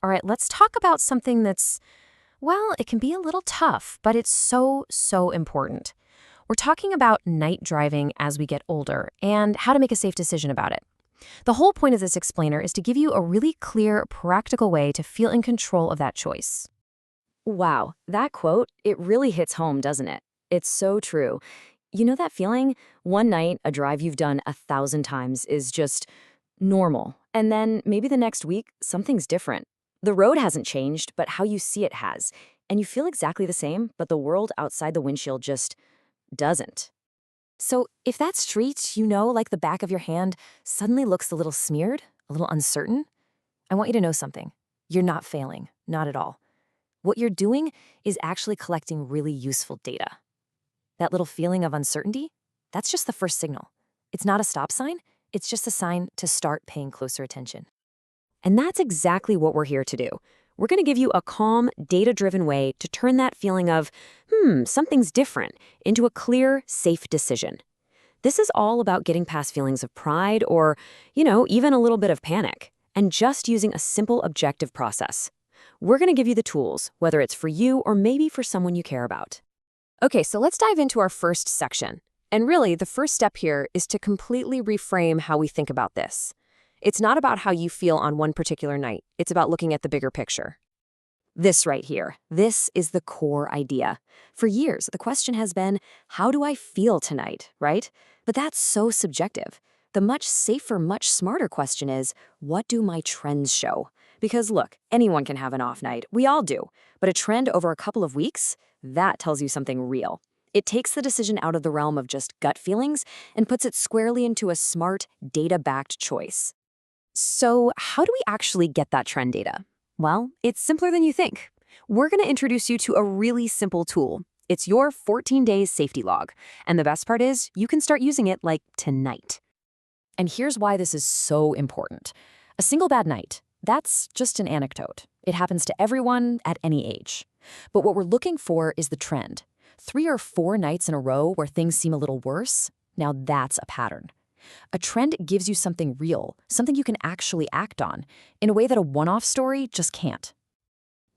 All right, let's talk about something that's, well, it can be a little tough, but it's so important. We're talking about night driving as we get older and how to make a safe decision about it. The whole point of this explainer is to give you a really clear, practical way to feel in control of that choice. Wow, that quote, it really hits home, doesn't it? It's so true. You know that feeling? One night, a drive you've done 1,000 times is just normal. And then maybe the next week, something's different. The road hasn't changed, but how you see it has. And you feel exactly the same, but the world outside the windshield just doesn't. So, if that street, like the back of your hand, suddenly looks a little smeared, a little uncertain, I want you to know something. You're not failing, not at all. What you're doing is actually collecting really useful data. That little feeling of uncertainty, that's just the first signal. It's not a stop sign, it's just a sign to start paying closer attention. And that's exactly what we're here to do. We're going to give you a calm, data-driven way to turn that feeling of, something's different, into a clear, safe decision. This is all about getting past feelings of pride or, even a little bit of panic, and just using a simple objective process. We're going to give you the tools, whether it's for you or maybe for someone you care about. Okay, so let's dive into our first section. And really, the first step here is to completely reframe how we think about this. It's not about how you feel on one particular night. It's about looking at the bigger picture. This right here, this is the core idea. For years, the question has been, how do I feel tonight, right? But that's so subjective. The much safer, much smarter question is, what do my trends show? Because look, anyone can have an off night. We all do. But a trend over a couple of weeks, that tells you something real. It takes the decision out of the realm of just gut feelings and puts it squarely into a smart, data-backed choice. So, how do we actually get that trend data? Well, it's simpler than you think. We're going to introduce you to a really simple tool. It's your 14 days safety log. And the best part is, you can start using it like tonight. And here's why this is so important. A single bad night, that's just an anecdote. It happens to everyone at any age. But what we're looking for is the trend. 3 or 4 nights in a row where things seem a little worse, now that's a pattern. A trend gives you something real, something you can actually act on, in a way that a one-off story just can't.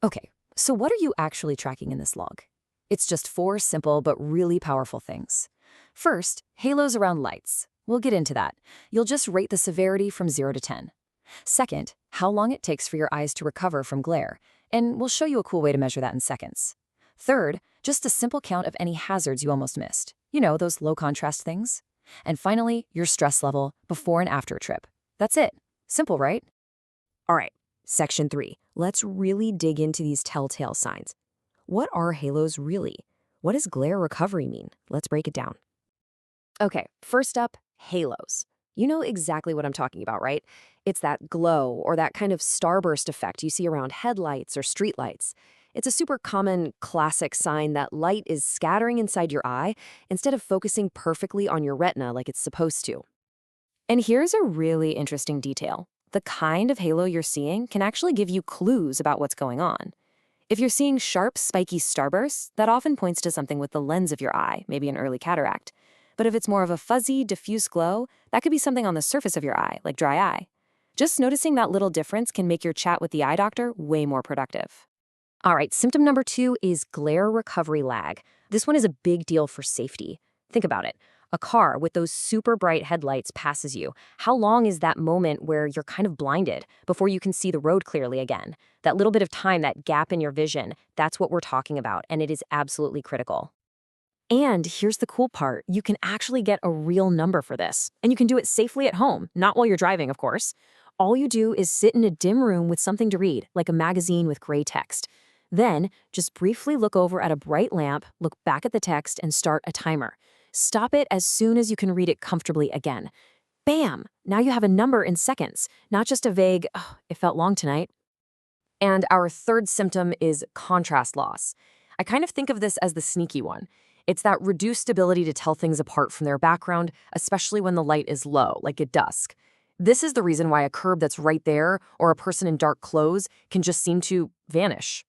Okay, so what are you actually tracking in this log? It's just 4 simple but really powerful things. First, halos around lights. We'll get into that. You'll just rate the severity from 0 to 10. Second, how long it takes for your eyes to recover from glare, and we'll show you a cool way to measure that in seconds. Third, just a simple count of any hazards you almost missed. Those low-contrast things. And finally, your stress level before and after a trip. That's it. Simple, right? All right, section 3. Let's really dig into these telltale signs. What are halos really? What does glare recovery mean? Let's break it down. Okay, first up, halos. You know exactly what I'm talking about, right? It's that glow or that kind of starburst effect you see around headlights or streetlights. It's a super common, classic sign that light is scattering inside your eye instead of focusing perfectly on your retina like it's supposed to. And here's a really interesting detail. The kind of halo you're seeing can actually give you clues about what's going on. If you're seeing sharp, spiky starbursts, that often points to something with the lens of your eye, maybe an early cataract. But if it's more of a fuzzy, diffuse glow, that could be something on the surface of your eye, like dry eye. Just noticing that little difference can make your chat with the eye doctor way more productive. All right, symptom number 2 is glare recovery lag. This one is a big deal for safety. Think about it. A car with those super bright headlights passes you. How long is that moment where you're kind of blinded before you can see the road clearly again? That little bit of time, that gap in your vision, that's what we're talking about, and it is absolutely critical. And here's the cool part. You can actually get a real number for this, and you can do it safely at home, not while you're driving, of course. All you do is sit in a dim room with something to read, like a magazine with gray text. Then, just briefly look over at a bright lamp, look back at the text, and start a timer. Stop it as soon as you can read it comfortably again. Bam! Now you have a number in seconds, not just a vague, oh, it felt long tonight. And our third symptom is contrast loss. I kind of think of this as the sneaky one. It's that reduced ability to tell things apart from their background, especially when the light is low, like at dusk. This is the reason why a curb that's right there or a person in dark clothes can just seem to vanish.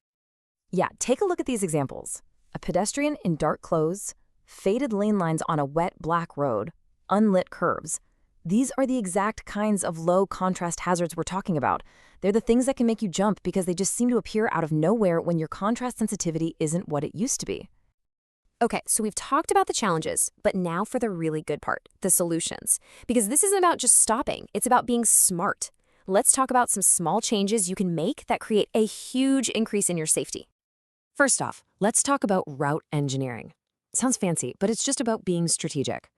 Yeah, take a look at these examples. A pedestrian in dark clothes, faded lane lines on a wet black road, unlit curbs. These are the exact kinds of low contrast hazards we're talking about. They're the things that can make you jump because they just seem to appear out of nowhere when your contrast sensitivity isn't what it used to be. Okay, so we've talked about the challenges, but now for the really good part, the solutions. Because this isn't about just stopping, it's about being smart. Let's talk about some small changes you can make that create a huge increase in your safety. First off, let's talk about route engineering. Sounds fancy, but it's just about being strategic.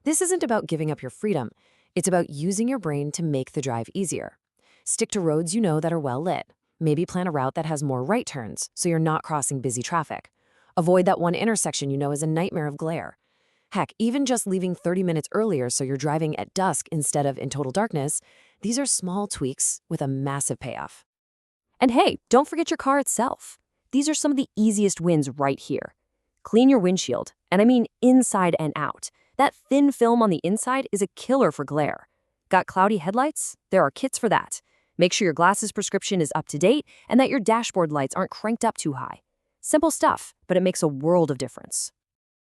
This isn't about giving up your freedom. It's about using your brain to make the drive easier. Stick to roads you know that are well lit. Maybe plan a route that has more right turns, so you're not crossing busy traffic. Avoid that one intersection you know is a nightmare of glare. Heck, even just leaving 30 minutes earlier so you're driving at dusk instead of in total darkness, these are small tweaks with a massive payoff. And hey, don't forget your car itself. These are some of the easiest wins right here. Clean your windshield, and I mean inside and out. That thin film on the inside is a killer for glare. Got cloudy headlights? There are kits for that. Make sure your glasses prescription is up to date and that your dashboard lights aren't cranked up too high. Simple stuff, but it makes a world of difference.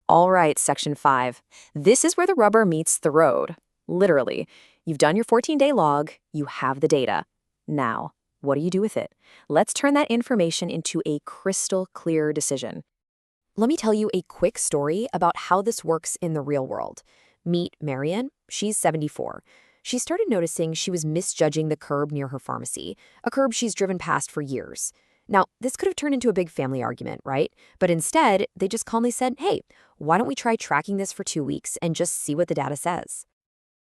All right, Section 5. This is where the rubber meets the road. Literally. You've done your 14-day log, you have the data. Now, what do you do with it? Let's turn that information into a crystal clear decision. Let me tell you a quick story about how this works in the real world. Meet Marian. She's 74. She started noticing she was misjudging the curb near her pharmacy, a curb she's driven past for years. Now, this could have turned into a big family argument, right? But instead, they just calmly said, hey, why don't we try tracking this for 2 weeks and just see what the data says?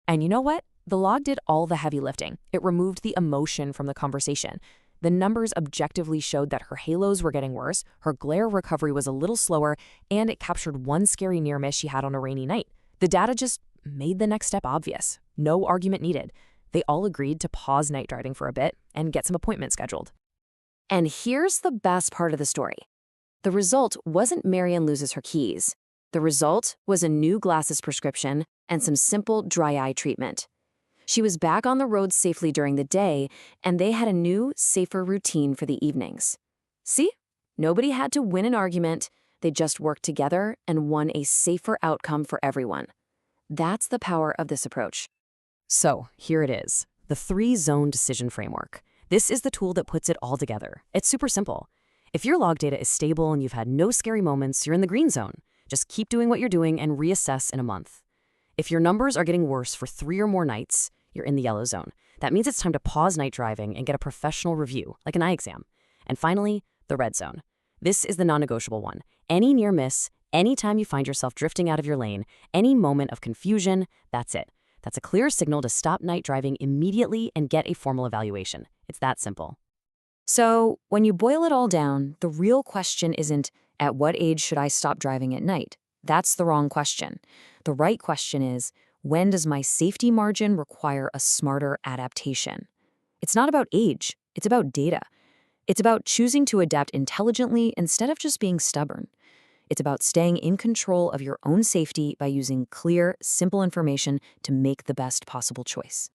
And you know what? The log did all the heavy lifting. It removed the emotion from the conversation. The numbers objectively showed that her halos were getting worse, her glare recovery was a little slower, and it captured one scary near miss she had on a rainy night. The data just made the next step obvious. No argument needed. They all agreed to pause night driving for a bit and get some appointments scheduled. And here's the best part of the story. The result wasn't Marian loses her keys. The result was a new glasses prescription and some simple dry eye treatment. She was back on the road safely during the day, and they had a new, safer routine for the evenings. See? Nobody had to win an argument. They just worked together and won a safer outcome for everyone. That's the power of this approach. So, here it is, the 3-zone decision framework. This is the tool that puts it all together. It's super simple. If your log data is stable and you've had no scary moments, you're in the green zone. Just keep doing what you're doing and reassess in a month. If your numbers are getting worse for 3 or more nights, you're in the yellow zone. That means it's time to pause night driving and get a professional review, like an eye exam. And finally, the red zone. This is the non-negotiable one. Any near miss, any time you find yourself drifting out of your lane, any moment of confusion, that's it. That's a clear signal to stop night driving immediately and get a formal evaluation. It's that simple. So, when you boil it all down, the real question isn't, at what age should I stop driving at night? That's the wrong question. The right question is, when does my safety margin require a smarter adaptation? It's not about age, it's about data. It's about choosing to adapt intelligently instead of just being stubborn. It's about staying in control of your own safety by using clear, simple information to make the best possible choice.